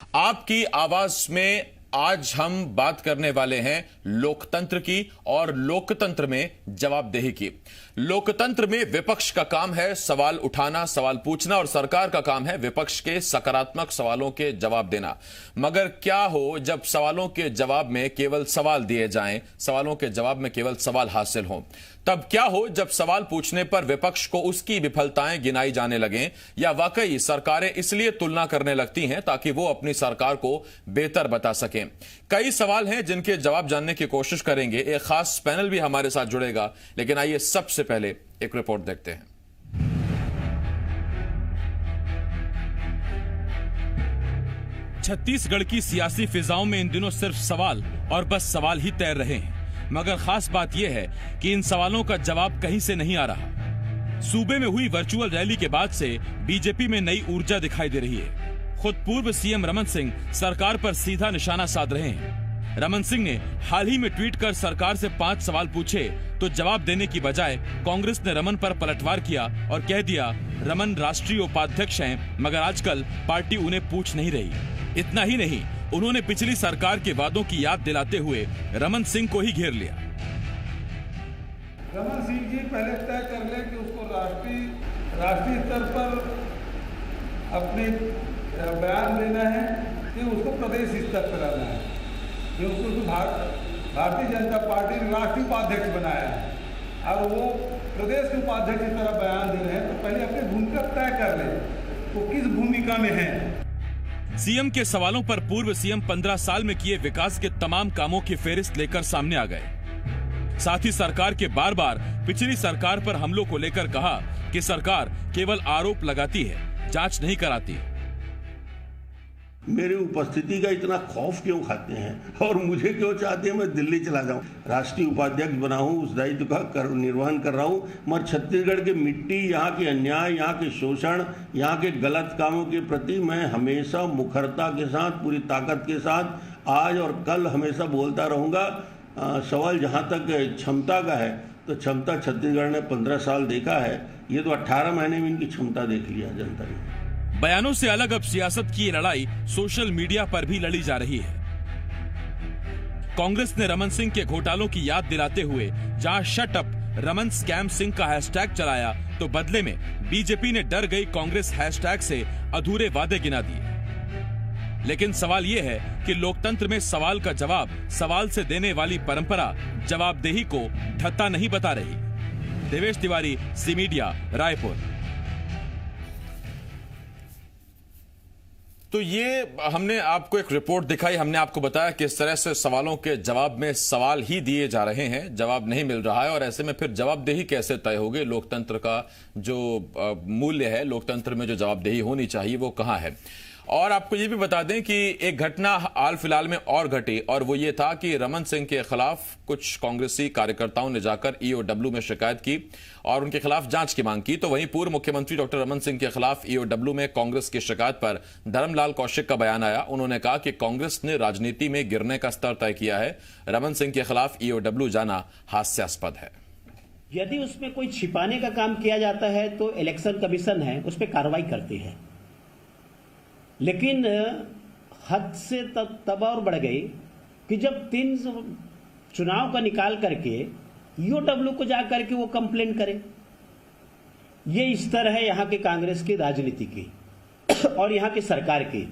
आपकी आवाज में आज हम बात करने वाले हैं लोकतंत्र की और लोकतंत्र में जवाबदेही की। लोकतंत्र में विपक्ष का काम है सवाल उठाना, सवाल पूछना, और सरकार का काम है विपक्ष के सकारात्मक सवालों के जवाब देना। मगर क्या हो जब सवालों के जवाब में केवल सवाल दिए जाएं, सवालों के जवाब में केवल सवाल हासिल हों? तब क्या हो जब सवाल पूछने पर विपक्ष को उसकी विफलताएं गिनाई जाने लगें, या वाकई सरकारें इसलिए तुलना करने लगती हैं ताकि वो अपनी सरकार को बेहतर बता सकें? कई सवाल हैं जिनके जवाब जानने की कोशिश करेंगे। एक खास पैनल भी हमारे साथ जुड़ेगा, लेकिन आइए सबसे पहले एक रिपोर्ट देखते हैं। छत्तीसगढ़ की सियासी फिजाओं में इन दिनों सिर्फ सवाल और बस सवाल ही तैर रहे हैं। मगर खास बात यह है कि इन सवालों का जवाब कहीं से नहीं आ रहा। सूबे में हुई वर्चुअल रैली के बाद से बीजेपी में नई ऊर्जा दिखाई दे रही है। खुद पूर्व सीएम रमन सिंह सरकार पर सीधा निशाना साध रहे हैं। रमन सिंह ने हाल ही में ट्वीट कर सरकार से 5 सवाल पूछे तो जवाब देने की बजाय कांग्रेस ने रमन पर पलटवार किया और कह दिया रमन राष्ट्रीय उपाध्यक्ष हैं, मगर आजकल पार्टी उन्हें पूछ नहीं रही। इतना ही नहीं, उन्होंने पिछली सरकार के वादों की याद दिलाते हुए रमन सिंह को ही घेर लिया। रमन सिंह जी पहले तय कर ले कि उसको राष्ट्रीय स्तर पर अपने बयान देना है कि उसको प्रदेश स्तर पर आना है, कि उसको भारतीय जनता पार्टी ने राष्ट्रीय उपाध्यक्ष बनाया है और वो प्रदेश के उपाध्यक्ष की तरह बयान दे रहे हैं। तो पहले अपनी भूमिका तय कर ले, वो किस भूमिका में है। सीएम के सवालों पर पूर्व सीएम 15 साल में किए विकास के तमाम कामों की फेहरिस्त लेकर सामने आ गए। साथ ही सरकार के बार बार पिछली सरकार पर हमलों को लेकर कहा कि सरकार केवल आरोप लगाती है, जांच नहीं कराती। मेरी उपस्थिति का इतना खौफ क्यों खाते हैं और मुझे क्यों चाहते हैं मैं दिल्ली चला जाऊं, राष्ट्रीय उपाध्यक्ष बना हूं, उस दायित्व का निर्वहन कर रहा हूं, मगर छत्तीसगढ़ की मिट्टी, यहाँ के अन्याय, यहाँ के शोषण, यहाँ के गलत कामों के प्रति मैं हमेशा मुखरता के साथ, पूरी ताकत के साथ आज और कल हमेशा बोलता रहूँगा। सवाल जहाँ तक क्षमता का है तो क्षमता छत्तीसगढ़ ने 15 साल देखा है, ये तो 18 महीने में इनकी क्षमता देख लिया जनता ने। बयानों से अलग अब सियासत की ये लड़ाई सोशल मीडिया पर भी लड़ी जा रही है। कांग्रेस ने रमन सिंह के घोटालों की याद दिलाते हुए जहां shut up Raman scam Singh का हैशटैग चलाया, तो बदले में बीजेपी ने डर गई कांग्रेस हैशटैग से अधूरे वादे गिना दिए। लेकिन सवाल यह है कि लोकतंत्र में सवाल का जवाब सवाल से देने वाली परंपरा जवाबदेही को ढता नहीं बता रही। Devesh Tiwari, C media, Raipur. तो ये हमने आपको एक रिपोर्ट दिखाई, हमने आपको बताया कि इस तरह से सवालों के जवाब में सवाल ही दिए जा रहे हैं, जवाब नहीं मिल रहा है, और ऐसे में फिर जवाबदेही कैसे तय होगी? लोकतंत्र का जो मूल्य है, लोकतंत्र में जो जवाबदेही होनी चाहिए वो कहां है? और आपको ये भी बता दें कि एक घटना हाल फिलहाल में और घटी, और वो ये था कि रमन सिंह के खिलाफ कुछ कांग्रेसी कार्यकर्ताओं ने जाकर ईओडब्ल्यू में शिकायत की और उनके खिलाफ जांच की मांग की। तो वहीं पूर्व मुख्यमंत्री डॉक्टर रमन सिंह के खिलाफ ईओडब्ल्यू में कांग्रेस की शिकायत पर धर्मलाल कौशिक का बयान आया। उन्होंने कहा कि कांग्रेस ने राजनीति में गिरने का स्तर तय किया है, रमन सिंह के खिलाफ ईओडब्ल्यू जाना हास्यास्पद है। यदि उसमें कोई छिपाने का काम किया जाता है तो इलेक्शन कमीशन है, उस पर कार्रवाई करती है, लेकिन हद से तब और बढ़ गई कि जब 3 चुनाव का निकाल करके ईओडब्ल्यू को जाकर के वो कंप्लेन करे। ये स्तर है यहाँ के कांग्रेस की राजनीति की और यहाँ की सरकार की।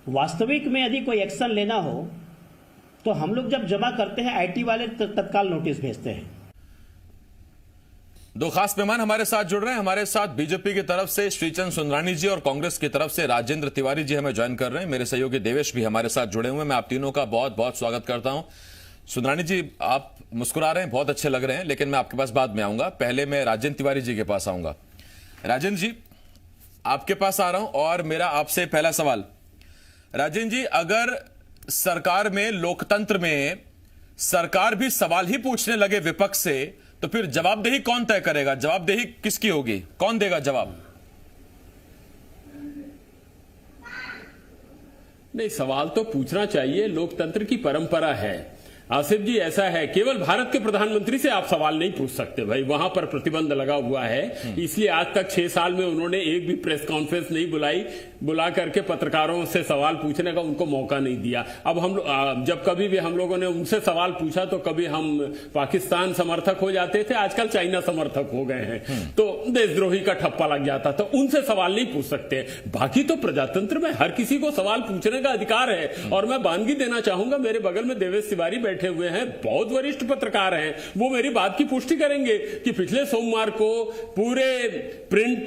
वास्तविक में यदि कोई एक्शन लेना हो तो हम लोग जब जमा करते हैं, आईटी वाले तत्काल नोटिस भेजते हैं। दो खास मेहमान हमारे साथ जुड़ रहे हैं। हमारे साथ बीजेपी की तरफ से श्रीचंद सुंदरानी जी और कांग्रेस की तरफ से राजेंद्र तिवारी जी हमें ज्वाइन कर रहे हैं। मेरे सहयोगी देवेश भी हमारे साथ जुड़े हुए हैं। मैं आप तीनों का बहुत बहुत स्वागत करता हूं। सुंदरानी जी, आप मुस्कुरा रहे हैं, बहुत अच्छे लग रहे हैं, लेकिन मैं आपके पास बाद में आऊंगा। पहले मैं राजेंद्र तिवारी जी के पास आऊंगा। राजेंद्र जी, आपके पास आ रहा हूं और मेरा आपसे पहला सवाल। राजेंद्र जी, अगर सरकार में, लोकतंत्र में सरकार भी सवाल ही पूछने लगे विपक्ष से, तो फिर जवाबदेही कौन तय करेगा? जवाबदेही किसकी होगी? कौन देगा जवाब? नहीं, सवाल तो पूछना चाहिए, लोकतंत्र की परंपरा है। आसिफ जी, ऐसा है, केवल भारत के प्रधानमंत्री से आप सवाल नहीं पूछ सकते भाई, वहां पर प्रतिबंध लगा हुआ है। इसलिए आज तक 6 साल में उन्होंने एक भी प्रेस कॉन्फ्रेंस नहीं बुला करके पत्रकारों से सवाल पूछने का उनको मौका नहीं दिया। अब हम जब कभी भी हम लोगों ने उनसे सवाल पूछा तो कभी हम पाकिस्तान समर्थक हो जाते थे, आजकल चाइना समर्थक हो गए हैं, तो देशद्रोही का ठप्पा लग जाता, तो उनसे सवाल नहीं पूछ सकते। बाकी तो प्रजातंत्र में हर किसी को सवाल पूछने का अधिकार है। और मैं बानगी देना चाहूंगा, मेरे बगल में देवेश तिवारी बैठे हुए हैं, बहुत वरिष्ठ पत्रकार हैं, वो मेरी बात की पुष्टि करेंगे कि पिछले सोमवार को पूरे प्रिंट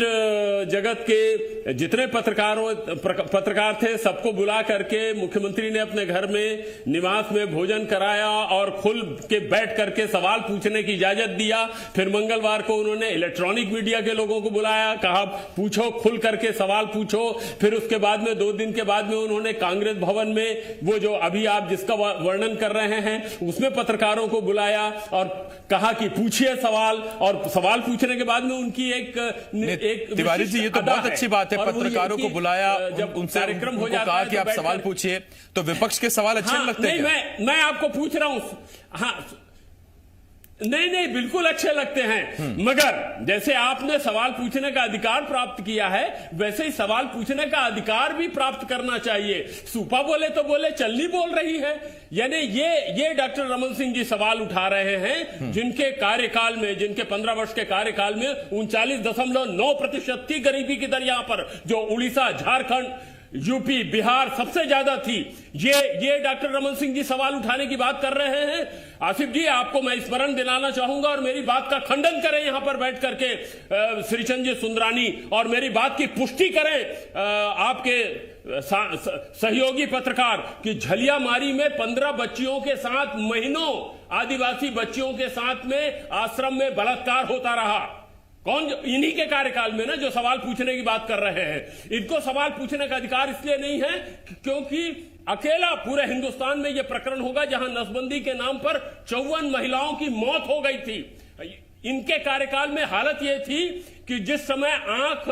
जगत के जितने पत्रकार थे सबको बुला करके मुख्यमंत्री ने अपने घर में निवास में भोजन कराया और खुल के बैठ करके सवाल पूछने की इजाजत दिया। फिर मंगलवार को उन्होंने इलेक्ट्रॉनिक मीडिया के लोगों को बुलाया, कहा पूछो, खुल करके सवाल पूछो। फिर उसके बाद में 2 दिन के बाद में उन्होंने कांग्रेस भवन में वो जो अभी आप जिसका वर्णन कर रहे हैं उसमें पत्रकारों को बुलाया और कहा कि पूछिए सवाल, और सवाल पूछने के बाद में उनकी एक तिवारी जी, ये तो बहुत अच्छी बात है, पत्रकारों को बुलाया, जब उनसे कार्यक्रम हो जाता कहा है कि आप सवाल पूछिए, तो विपक्ष के सवाल अच्छे लगते हैं? मैं आपको पूछ रहा हूं, हाँ नहीं, बिल्कुल अच्छे लगते हैं, मगर जैसे आपने सवाल पूछने का अधिकार प्राप्त किया है वैसे ही सवाल पूछने का अधिकार भी प्राप्त करना चाहिए। सूपा बोले तो बोले, चलनी बोल रही है। यानी ये डॉक्टर रमन सिंह जी सवाल उठा रहे हैं जिनके कार्यकाल में, जिनके 15 वर्ष के कार्यकाल में 39.9% थी गरीबी की दर यहां पर, जो उड़ीसा, झारखंड, यूपी, बिहार सबसे ज्यादा थी। ये डॉक्टर रमन सिंह जी सवाल उठाने की बात कर रहे हैं। आसिफ जी, आपको मैं स्मरण दिलाना चाहूंगा और मेरी बात का खंडन करें यहां पर बैठ करके श्रीचंद जी सुंदरानी, और मेरी बात की पुष्टि करें आपके सहयोगी पत्रकार कि झलियामारी में 15 बच्चियों के साथ महीनों आदिवासी बच्चियों के साथ में आश्रम में बलात्कार होता रहा। कौन? इन्हीं के कार्यकाल में ना, जो सवाल पूछने की बात कर रहे हैं। इनको सवाल पूछने का अधिकार इसलिए नहीं है क्योंकि अकेला पूरे हिंदुस्तान में यह प्रकरण होगा जहां नसबंदी के नाम पर 54 महिलाओं की मौत हो गई थी। इनके कार्यकाल में हालत यह थी कि जिस समय आंख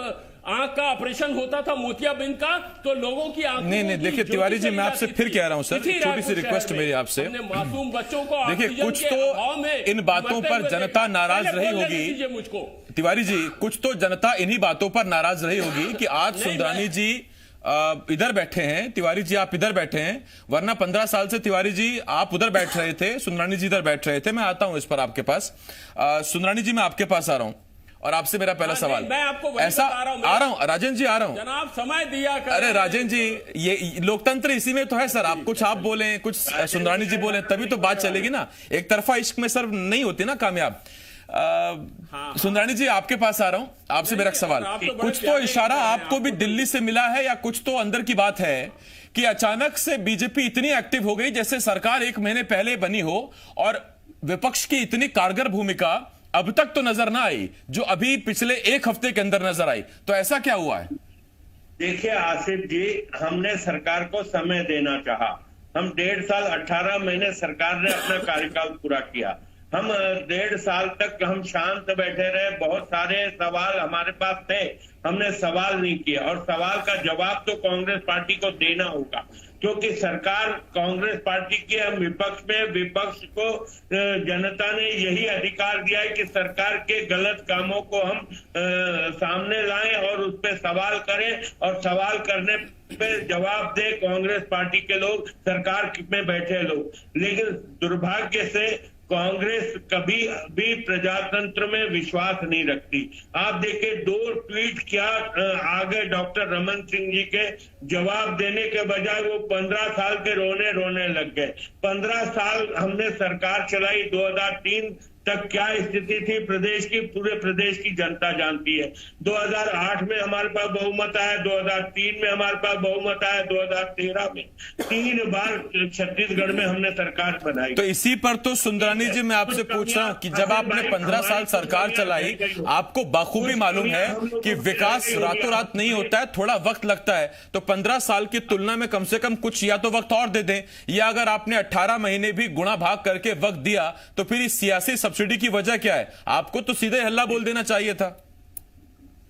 का ऑपरेशन होता था मोतियाबिंद का, तो लोगों की आंखों नहीं, देखिए तिवारी जी, मैं आपसे फिर कह रहा हूं सर, छोटी सी रिक्वेस्ट मेरी आपसे, मासूम बच्चों को देखिए कुछ तो इन बातों पर जनता नाराज रही होगी। मुझको तिवारी जी, कुछ तो जनता इन्हीं बातों पर नाराज रही होगी कि आज सुंदरानी जी इधर बैठे हैं, तिवारी जी आप इधर बैठे हैं, वरना 15 साल से तिवारी जी आप उधर बैठ रहे थे, सुंदरानी जी इधर बैठ रहे थे। मैं आता हूं इस पर आपके पास। सुंदरानी जी, मैं आपके पास आ रहा हूं और आपसे मेरा पहला सवाल, मैं आपको ऐसा आ रहा हूं राजेंद्र जी, आ रहा हूं जनाब, समय दिया कर। अरे राजेंद्र जी, ये लोकतंत्र इसी में तो है सर, आप कुछ आप बोलें, कुछ सुंदरानी जी बोलें, तभी तो बात चलेगी ना। एक तरफा इश्क में सर नहीं होती ना कामयाब। सुंदरानी जी, आपके पास आ रहा हूं, आपसे मेरा सवाल, कुछ तो इशारा आपको भी दिल्ली से मिला है या कुछ तो अंदर की बात है कि अचानक से बीजेपी इतनी एक्टिव हो गई जैसे सरकार 1 महीने पहले बनी हो, और विपक्ष की इतनी कारगर भूमिका अब तक तो नजर ना आई जो अभी पिछले 1 हफ्ते के अंदर नजर आई, तो ऐसा क्या हुआ है? देखिए आसिफ जी, हमने सरकार को समय देना चाहा। हम 1.5 साल 18 महीने सरकार ने अपना कार्यकाल पूरा किया। हम 1.5 साल तक हम शांत बैठे रहे, बहुत सारे सवाल हमारे पास थे, हमने सवाल नहीं किया, और सवाल का जवाब तो कांग्रेस पार्टी को देना होगा क्योंकि सरकार कांग्रेस पार्टी की, हम विपक्ष में, विपक्ष को जनता ने यही अधिकार दिया है कि सरकार के गलत कामों को हम सामने लाएं और उस पर सवाल करें, और सवाल करने पे जवाब दे कांग्रेस पार्टी के लोग, सरकार में बैठे लोग। लेकिन दुर्भाग्य से कांग्रेस कभी भी प्रजातंत्र में विश्वास नहीं रखती। आप देखिए 2 ट्वीट क्या आ गए डॉक्टर रमन सिंह जी के, जवाब देने के बजाय वो 15 साल के रोने लग गए। 15 साल हमने सरकार चलाई, 2003 तक क्या स्थिति थी प्रदेश की, पूरे प्रदेश की जनता जानती है। 2008 में हमारे पास बहुमत आया, 2003 में हमारे पास बहुमत आया, 2013 में 3 बार छत्तीसगढ़ में हमने सरकार बनाई। तो इसी पर तो सुंदरानी जी मैं आपसे पूछ रहा हूं कि जब आपने 15 साल सरकार चलाई, आपको बाखूबी मालूम है कि विकास रातों रात नहीं होता है, थोड़ा वक्त लगता है, तो 15 साल की तुलना में कम से कम कुछ या तो वक्त और दे दें, या अगर आपने 18 महीने भी गुणा भाग करके वक्त दिया तो फिर इस सियासी सब्सिडी की वजह क्या है? आपको तो सीधे हल्ला बोल देना चाहिए था।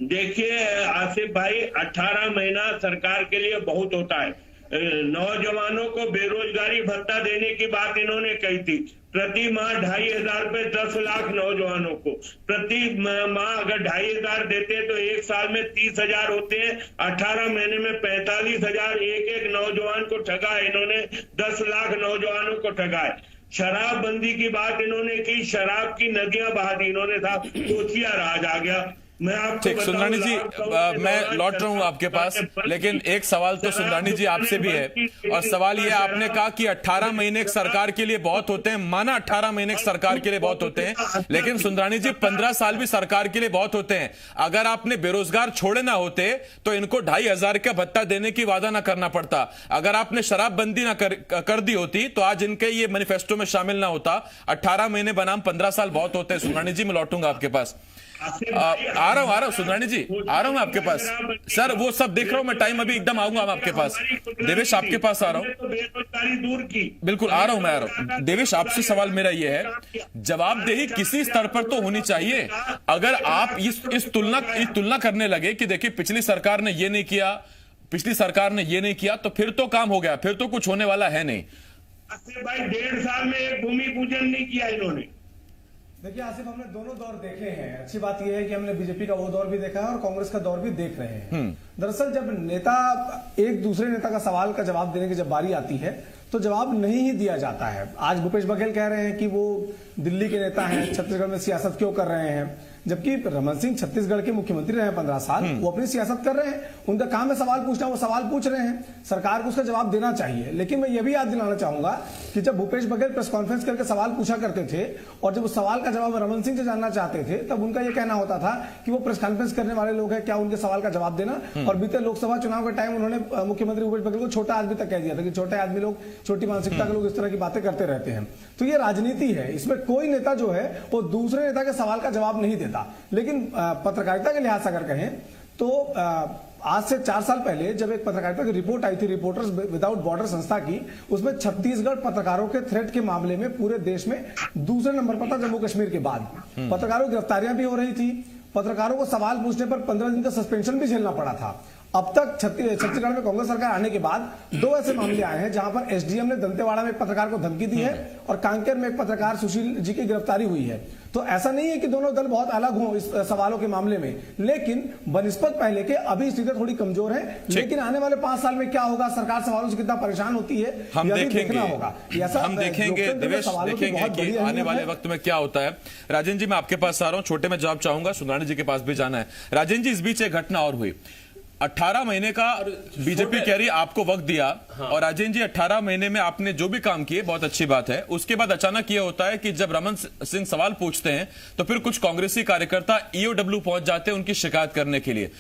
देखिए आसिफ भाई, 18 महीना सरकार के लिए बहुत होता है। नौजवानों को बेरोजगारी भत्ता देने की बात इन्होंने कही थी। प्रति माह 2,500 रुपए 10 लाख नौजवानों को प्रति माह अगर 2,500 देते तो एक साल में 30,000 होते हैं, 18 महीने में 45,000 एक नौजवान को ठगा इन्होंने, 10 लाख नौजवानों को ठगाए। शराबबंदी की बात इन्होंने की, शराब की नदियां बहा दी इन्होंने, था कोचिया राज आ गया। मैं आपको ठीक, सुंदरानी जी मैं लौट रहा हूं आपके पास, लेकिन एक सवाल तो सुंदरानी जी आपसे भी है, और सवाल ये आपने कहा कि 18 महीने एक सरकार के लिए बहुत होते हैं, माना 18 महीने एक सरकार के लिए बहुत होते हैं, लेकिन सुंदरानी जी 15 साल भी सरकार के लिए बहुत होते हैं। अगर आपने बेरोजगार छोड़े ना होते तो इनको 2,500 का भत्ता देने की वादा ना करना पड़ता। अगर आपने शराबबंदी ना कर दी होती तो आज इनके ये मैनिफेस्टो में शामिल ना होता। 18 महीने बनाम 15 साल बहुत होते हैं। सुंदरानी जी मैं लौटूंगा आपके पास, आ रहा हूं सुंदरानी जी, आ रहा हूं आपके पास। सर वो सब देख रहा हूं मैं, टाइम अभी एकदम आऊंगा आपके पास। देवेश आपके पास आ रहा हूं, बेरोजगारी दूर की, बिल्कुल आ रहा हूं, मैं आ रहा हूं। देवेश आपसे सवाल मेरा ये है, जवाबदेही किसी स्तर पर तो होनी चाहिए। अगर आप इस तुलना करने लगे कि देखिए पिछली सरकार ने ये नहीं किया, पिछली सरकार ने ये नहीं किया, तो फिर तो काम हो गया, फिर तो कुछ होने वाला है नहीं। भाई 1.5 साल में एक भूमि पूजन नहीं किया इन्होंने। देखिए आसिफ, हमने दोनों दौर देखे हैं। अच्छी बात यह है कि हमने बीजेपी का वो दौर भी देखा है और कांग्रेस का दौर भी देख रहे हैं। दरअसल जब नेता एक दूसरे नेता का सवाल का जवाब देने की जब बारी आती है तो जवाब नहीं ही दिया जाता है। आज भूपेश बघेल कह रहे हैं कि वो दिल्ली के नेता हैं, छत्तीसगढ़ में सियासत क्यों कर रहे हैं, जबकि रमन सिंह छत्तीसगढ़ के मुख्यमंत्री रहे 15 साल, वो अपनी सियासत कर रहे हैं, उनका काम है सवाल पूछना, वो सवाल पूछ रहे हैं, सरकार को उसका जवाब देना चाहिए। लेकिन मैं ये भी याद दिलाना चाहूंगा कि जब भूपेश बघेल प्रेस कॉन्फ्रेंस करके सवाल पूछा करते थे और जब उस सवाल का जवाब रमन सिंह से जानना चाहते थे, तब उनका यह कहना होता था कि वो प्रेस कॉन्फ्रेंस करने वाले लोग हैं, क्या उनके सवाल का जवाब देना। और बीते लोकसभा चुनाव के टाइम उन्होंने मुख्यमंत्री भूपेश बघेल को छोटा आदमी तक कह दिया था कि छोटे आदमी लोग, छोटी मानसिकता के लोग इस तरह की बातें करते रहते हैं। तो ये राजनीति है, इसमें कोई नेता जो है वो दूसरे नेता के सवाल का जवाब नहीं देता। लेकिन पत्रकारिता के लिहाज से अगर कहें तो आज से 4 साल पहले जब एक पत्रकारिता की रिपोर्ट आई थी रिपोर्टर्स विदाउट बॉर्डर संस्था की, उसमें छत्तीसगढ़ पत्रकारों के थ्रेट के मामले में पूरे देश में दूसरे नंबर पर था जम्मू कश्मीर के बाद। पत्रकारों की गिरफ्तारियां भी हो रही थी, पत्रकारों को सवाल पूछने पर 15 दिन का सस्पेंशन भी झेलना पड़ा था। अब तक छत्तीसगढ़ में कांग्रेस सरकार आने के बाद 2 ऐसे मामले आए हैं जहां पर एसडीएम ने दंतेवाड़ा में एक पत्रकार को धमकी दी है और कांकेर में एक पत्रकार सुशील जी की गिरफ्तारी हुई है। तो ऐसा नहीं है कि दोनों दल बहुत अलग हों इस सवालों के मामले में, लेकिन बनिस्बत पहले के अभी स्थिति थोड़ी कमजोर है। लेकिन आने वाले 5 साल में क्या होगा, सरकार सवालों से कितना परेशान होती है, हम देखेंगे, होगा। हम देखेंगे देवेश, देखेंगे कि आने वाले वक्त में क्या होता है। राजेंद्र जी मैं आपके पास आ रहा हूं, छोटे में जवाब चाहूंगा, सुंदरानी जी के पास भी जाना है। राजेंद्र जी इस बीच एक घटना और हुई, 18 महीने का बीजेपी कह रही आपको वक्त दिया। हाँ। और राजेंद्र जी 18 महीने में आपने जो भी काम किए बहुत अच्छी बात है। उसके बाद अचानक यह होता है कि जब रमन सिंह सवाल पूछते हैं तो फिर कुछ कांग्रेसी कार्यकर्ता ईओडब्ल्यू पहुंच जाते हैं उनकी शिकायत करने के लिए।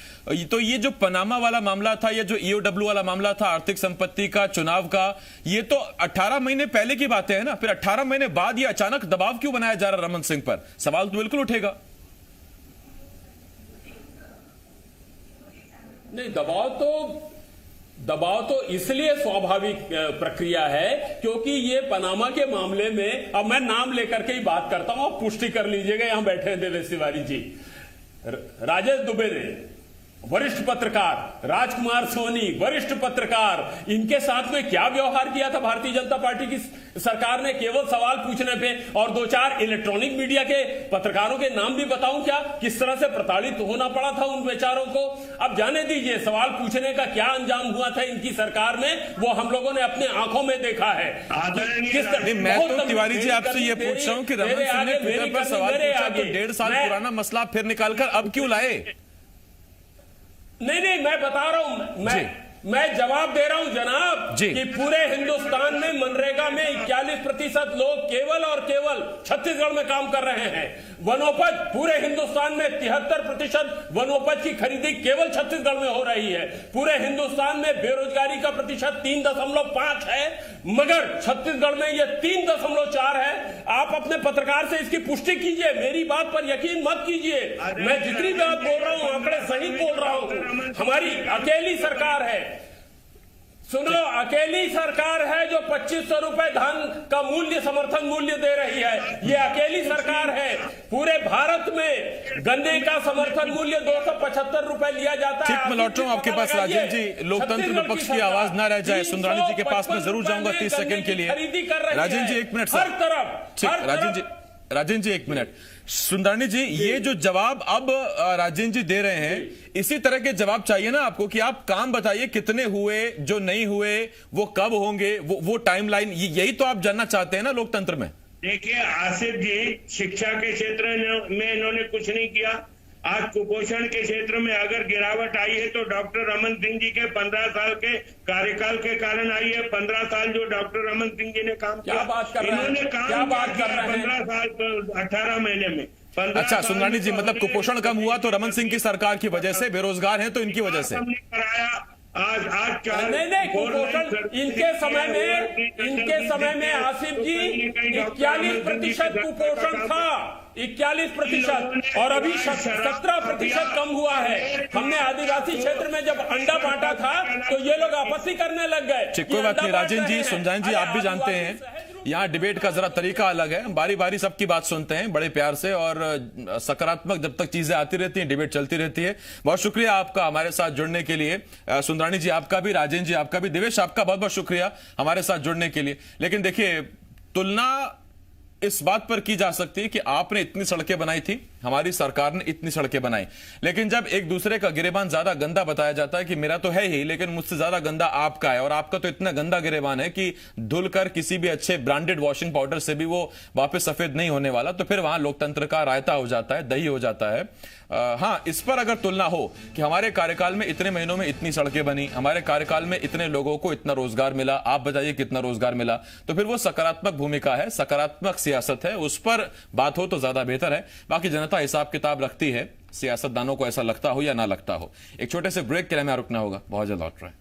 तो ये जो पनामा वाला मामला था, ये जो ईओडब्ल्यू वाला मामला था, आर्थिक संपत्ति का, चुनाव का, ये तो 18 महीने पहले की बातें हैं ना। फिर 18 महीने बाद ये अचानक दबाव क्यों बनाया जा रहा रमन सिंह पर? सवाल तो बिल्कुल उठेगा। नहीं, दबाव तो इसलिए स्वाभाविक प्रक्रिया है क्योंकि ये पनामा के मामले में, अब मैं नाम लेकर के ही बात करता हूं, आप पुष्टि कर लीजिएगा, यहां बैठे हैं देवेश तिवारी जी। राजेश दुबे ने, वरिष्ठ पत्रकार राजकुमार सोनी, वरिष्ठ पत्रकार, इनके साथ में क्या व्यवहार किया था भारतीय जनता पार्टी की सरकार ने केवल सवाल पूछने पे। और 2-4 इलेक्ट्रॉनिक मीडिया के पत्रकारों के नाम भी बताऊं क्या, किस तरह से प्रताड़ित होना पड़ा था उन बेचारों को। अब जाने दीजिए, सवाल पूछने का क्या अंजाम हुआ था इनकी सरकार में, वो हम लोगों ने अपने आंखों में देखा है। मैं तो तिवारी जी आपसे ये पूछ रहा हूं कि रमन सिंह ने ट्विटर पर सवाल पूछा तो 1.5 साल पुराना मसला फिर निकालकर अब क्यों लाए? नहीं, मैं बता रहा हूं, मैं जवाब दे रहा हूं जनाब कि पूरे हिंदुस्तान में मनरेगा में 41% लोग केवल और केवल छत्तीसगढ़ में काम कर रहे हैं। वनोपज पूरे हिंदुस्तान में 73% वनोपज की खरीदी केवल छत्तीसगढ़ में हो रही है। पूरे हिंदुस्तान में बेरोजगारी का प्रतिशत 3.5 है, मगर छत्तीसगढ़ में यह 3.4 है। आप अपने पत्रकार से इसकी पुष्टि कीजिए, मेरी बात पर यकीन मत कीजिए। मैं जितनी बात बोल रहा हूं आंकड़े सही बोल रहा हूं। हमारी अकेली सरकार है, सुनो, अकेली सरकार है जो 2500 रुपए धान का मूल्य, समर्थन मूल्य दे रही है। ये अकेली सरकार है। पूरे भारत में गन्ने का समर्थन मूल्य 275 रुपए लिया जाता है। ठीक, मैं लौट रहा हूं आपके पास राजेंद्र जी। लोकतंत्र विपक्ष की आवाज ना रह जाए, सुंदरानी जी के पास मैं जरूर जाऊंगा 30 सेकंड के लिए। राजेंद्र जी 1 मिनट सर। हर तरफ राजेंद्र जी 1 मिनट। सुंदरानी जी, ये जो जवाब अब राजेंद्र जी दे रहे हैं, इसी तरह के जवाब चाहिए ना आपको कि आप काम बताइए कितने हुए, जो नहीं हुए वो कब होंगे, वो टाइमलाइन, यही तो आप जानना चाहते हैं ना लोकतंत्र में। देखिए आसिफ जी, शिक्षा के क्षेत्र में इन्होंने कुछ नहीं किया। आज कुपोषण के क्षेत्र में अगर गिरावट आई है तो डॉक्टर रमन सिंह जी के 15 साल के कार्यकाल के कारण आई है। 15 साल जो डॉक्टर रमन सिंह जी ने काम किया, इन्होंने काम किया 15 साल 18 महीने में। अच्छा सुंदरानी जी, मतलब कुपोषण कम हुआ तो रमन सिंह की सरकार की वजह से, बेरोजगार हैं तो इनकी वजह से कराया। आज नहीं, कुपोषण इनके समय में आसिफ जी 41% कुपोषण था, 41%, और अभी 17% कम हुआ है। हमने आदिवासी क्षेत्र में जब अंडा बांटा था तो ये लोग आपत्ति करने लग गए। ठीक, कोई बात नहीं राजेंद्र जी। सुंदरानी जी, आप भी जानते हैं यहाँ डिबेट का जरा तरीका अलग है। बारी बारी सबकी बात सुनते हैं बड़े प्यार से, और सकारात्मक जब तक चीजें आती रहती हैं, डिबेट चलती रहती है। बहुत शुक्रिया आपका हमारे साथ जुड़ने के लिए। सुंदरानी जी आपका भी, राजेंद्र जी आपका भी, दिवेश आपका बहुत बहुत शुक्रिया हमारे साथ जुड़ने के लिए। लेकिन देखिए, तुलना इस बात पर की जा सकती है कि आपने इतनी सड़कें बनाई थी, हमारी सरकार ने इतनी सड़कें बनाई, लेकिन जब एक दूसरे का गिरेबान ज्यादा गंदा बताया जाता है कि मेरा तो है ही लेकिन मुझसे ज्यादा गंदा आपका है, और आपका तो इतना गंदा गिरेबान है कि धुलकर किसी भी अच्छे ब्रांडेड वॉशिंग पाउडर से भी वो वापस सफेद नहीं होने वाला, तो फिर वहां लोकतंत्र का रायता हो जाता है, दही हो जाता है। हाँ, इस पर अगर तुलना हो कि हमारे कार्यकाल में इतने महीनों में इतनी सड़कें बनी, हमारे कार्यकाल में इतने लोगों को इतना रोजगार मिला, आप बताइए कितना रोजगार मिला, तो फिर वो सकारात्मक भूमिका है, सकारात्मक सियासत है, उस पर बात हो तो ज्यादा बेहतर है। बाकी जनता हिसाब किताब रखती है, सियासतदानों को ऐसा लगता हो या ना लगता हो। एक छोटे से ब्रेक के लिए हमें रुकना होगा, बहुत जल्द लौट रहे हैं।